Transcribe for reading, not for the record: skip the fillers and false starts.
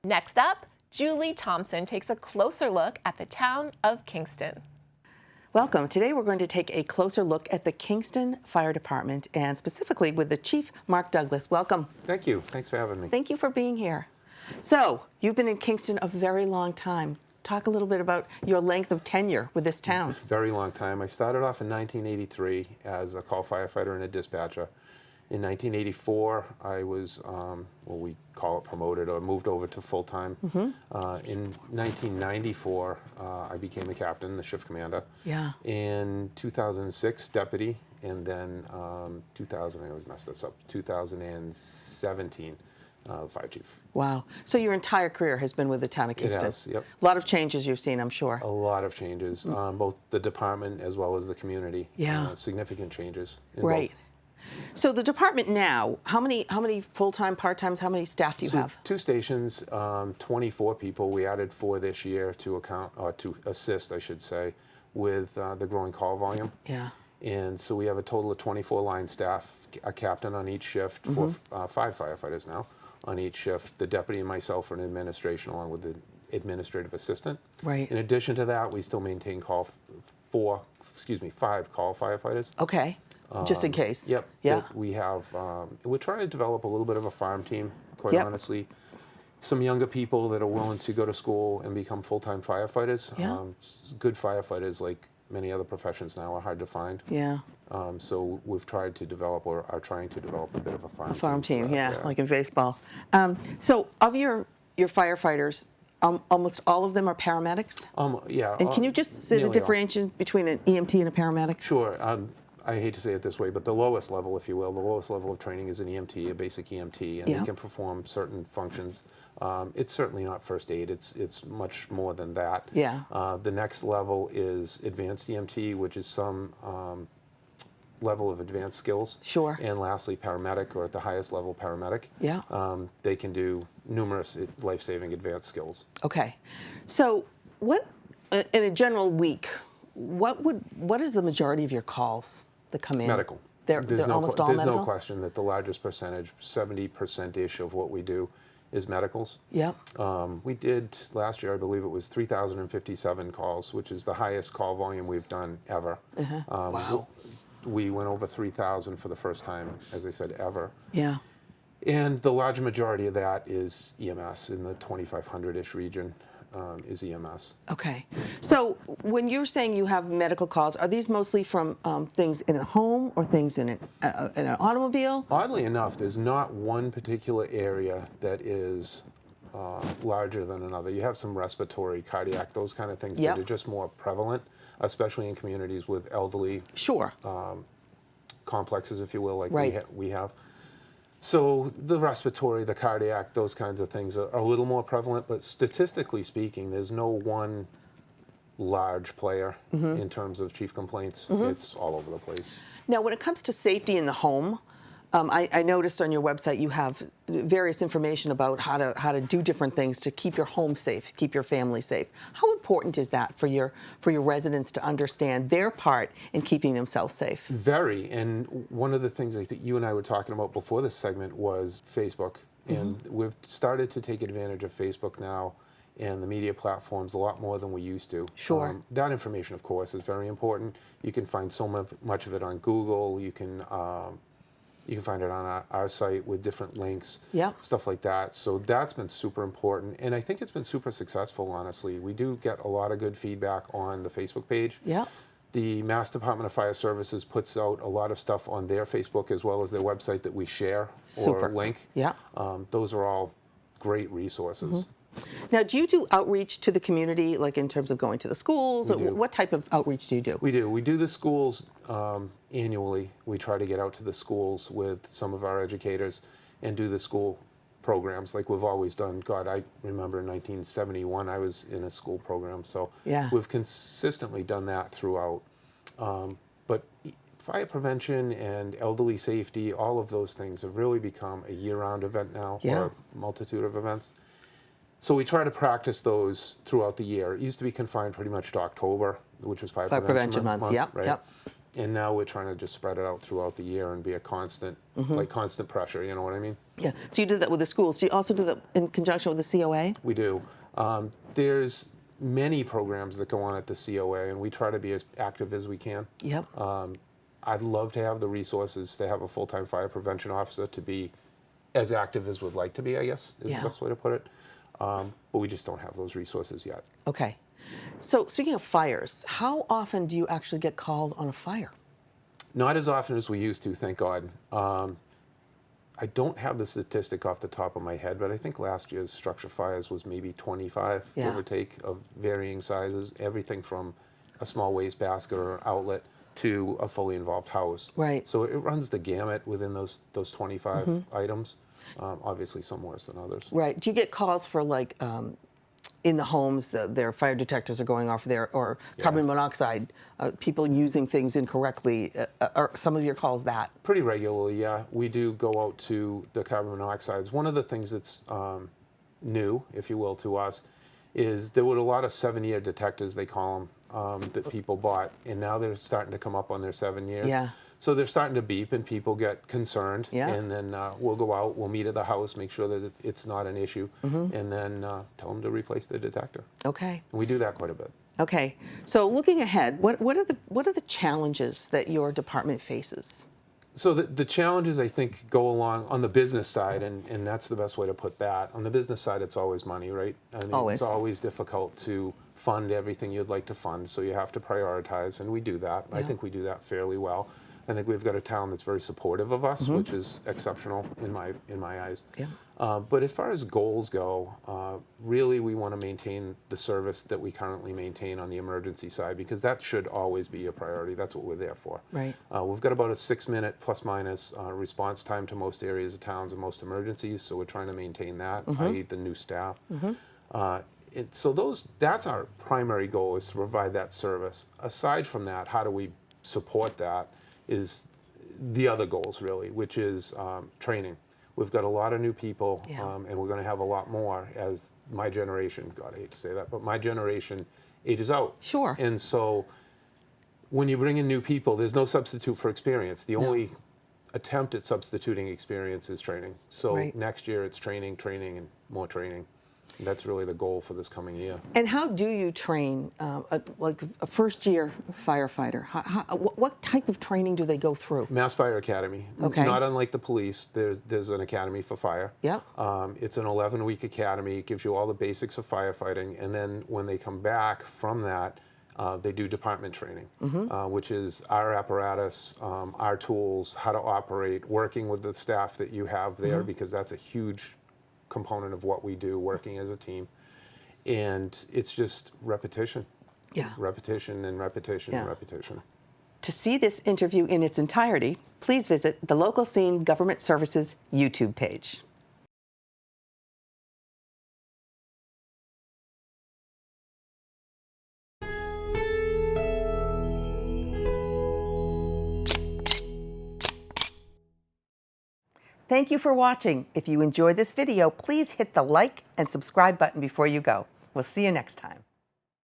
Next up, Julie Thompson takes a closer look at the town of Kingston. Welcome. Today we're going to take a closer look at the Kingston Fire Department and specifically with the Chief, Mark Douglas. Welcome. Thank you. Thanks for having me. Thank you for being here. So, you've been in Kingston a very long time. Talk a little bit about your length of tenure with this town. Very long time. I started off in 1983 as a call firefighter and a dispatcher. In 1984, I was, we call it promoted or moved over to full-time. In 1994, I became a captain, the shift commander. Yeah. In 2006, deputy, and then I always mess this up, 2017, fire chief. Wow. So your entire career has been with the town of Kingston. It has, yep. A lot of changes you've seen, I'm sure. A lot of changes, both the department as well as the community. Yeah. Significant changes. Right. Both. So the department now, how many full-time, part-times, how many staff do you have? 2 stations, 24 people. We added 4 this year to assist, I should say, with the growing call volume. Yeah. And so we have a total of 24 line staff, a captain on each shift, 5 firefighters now on each shift. The deputy and myself are in administration along with the administrative assistant. Right. In addition to that, we still maintain 5 call firefighters. Okay. Just in case. Yep. Yeah. We have, we're trying to develop a little bit of a farm team, quite Yep. honestly. Some younger people that are willing to go to school and become full-time firefighters. Yeah. Good firefighters, like many other professions now, are hard to find. Yeah. So we've tried to develop, or are trying to develop, a bit of a farm Team, yeah, like in baseball. So of your firefighters, almost all of them are paramedics? Yeah. And can you just say the nearly all. differentiation between an EMT and a paramedic? Sure. I hate to say it this way, but the lowest level, if you will, the lowest level of training is an EMT, a basic EMT, and Yeah. they can perform certain functions. It's certainly not first aid. It's much more than that. Yeah. The next level is advanced EMT, which is some level of advanced skills. Sure. And lastly, paramedic, or at the highest level, paramedic. Yeah. They can do numerous life-saving advanced skills. Okay. So what, in a general week, what is the majority of your calls that come in? Medical. They're almost all medical? There's no question that the largest percentage, 70%-ish of what we do, is medicals. Yep. We did last year, I believe it was 3,057 calls, which is the highest call volume we've done ever. Wow. We went over 3,000 for the first time, as I said, ever. Yeah. And the large majority of that is EMS, in the 2,500-ish region. Is EMS. Okay. So when you're saying you have medical calls, are these mostly from things in a home or things in an automobile? Oddly enough, there's not one particular area that is larger than another. You have some respiratory, cardiac, those kind of things Yep. that are just more prevalent, especially in communities with elderly Sure. complexes, if you will, like Right. we have. So the respiratory, the cardiac, those kinds of things are a little more prevalent, but statistically speaking, there's no one large player in terms of chief complaints. It's all over the place. Now, when it comes to safety in the home, I noticed on your website you have various information about how to do different things to keep your home safe, keep your family safe. How important is that for your residents to understand their part in keeping themselves safe? Very, and one of the things I think you and I were talking about before this segment was Facebook, and we've started to take advantage of Facebook now and the media platforms a lot more than we used to. Sure. That information, of course, is very important. You can find so much of it on Google. You can find it on our site with different links, stuff like that. So that's been super important, and I think it's been super successful, honestly. We do get a lot of good feedback on the Facebook page. Yeah. The Mass Department of Fire Services puts out a lot of stuff on their Facebook as well as their website that we share Super. or link. Yeah. Those are all great resources. Now, do you do outreach to the community, like in terms of going to the schools? We Or do. what type of outreach do you do? We do. We do the schools annually. We try to get out to the schools with some of our educators and do the school programs like we've always done. God, I remember in 1971 I was in a school program, so Yeah. we've consistently done that throughout. But fire prevention and elderly safety, all of those things have really become a year-round event now, Yeah. or a multitude of events. So we try to practice those throughout the year. It used to be confined pretty much to October, which is Fire Fire Prevention Month, yep, right? yep. And now we're trying to just spread it out throughout the year and be a constant, like constant pressure, you know what I mean? Yeah. So you did that with the schools. Do you also do that in conjunction with the COA? We do. There's many programs that go on at the COA, and we try to be as active as we can. Yep. I'd love to have the resources to have a full-time fire prevention officer to be as active as we'd like to be, I guess, is the best way to put it. But we just don't have those resources yet. Okay. So speaking of fires, how often do you actually get called on a fire? Not as often as we used to, thank God. I don't have the statistic off the top of my head, but I think last year's structure fires was maybe 25, give or take, of varying sizes, everything from a small wastebasket or outlet to a fully involved house. Right. So it runs the gamut within those 25 items. Obviously, some worse than others. Right. Do you get calls for like in the homes, their fire detectors are going off there, or carbon monoxide, people using things incorrectly? Are some of your calls that? Pretty regularly, yeah. We do go out to the carbon monoxides. One of the things that's new, if you will, to us is there were a lot of 7-year detectors, they call them, that people bought, and now they're starting to come up on their 7 years. Yeah. So they're starting to beep, and people get concerned. Yeah. And then we'll go out, we'll meet at the house, make sure that it's not an issue, and then tell them to replace the detector. Okay. And we do that quite a bit. Okay. So looking ahead, what are the challenges that your department faces? So the challenges, I think, go along on the business side, and that's the best way to put that. On the business side, it's always money, right? I mean, Always. It's always difficult to fund everything you'd like to fund, so you have to prioritize, and we do that. I think we do that fairly well. I think we've got a town that's very supportive of us, which is exceptional in my eyes. Yeah. But as far as goals go, really we want to maintain the service that we currently maintain on the emergency side, because that should always be a priority. That's what we're there for. Right. We've got about a 6-minute plus minus response time to most areas of towns and most emergencies, so we're trying to maintain that, i.e. the new staff. So that's our primary goal, is to provide that service. Aside from that, how do we support that is the other goals, really, which is training. We've got a lot of new people, and we're going to have a lot more as my generation, God, I hate to say that, but my generation ages out. Sure. And so when you bring in new people, there's no substitute for experience. The only attempt at substituting experience is training. So next year it's training, and more training. And that's really the goal for this coming year. And how do you train like a first-year firefighter? What type of training do they go through? Mass Fire Academy. Okay. Not unlike the police, there's an academy for fire. Yeah. It's an 11-week academy. It gives you all the basics of firefighting, and then when they come back from that, they do department training, which is our apparatus, our tools, how to operate, working with the staff that you have there, because that's a huge component of what we do, working as a team. And it's just repetition. Yeah. Repetition and repetition and repetition. To see this interview in its entirety, please visit the Local Scene Government Services YouTube page. Thank you for watching. If you enjoyed this video, please hit the like and subscribe button before you go. We'll see you next time.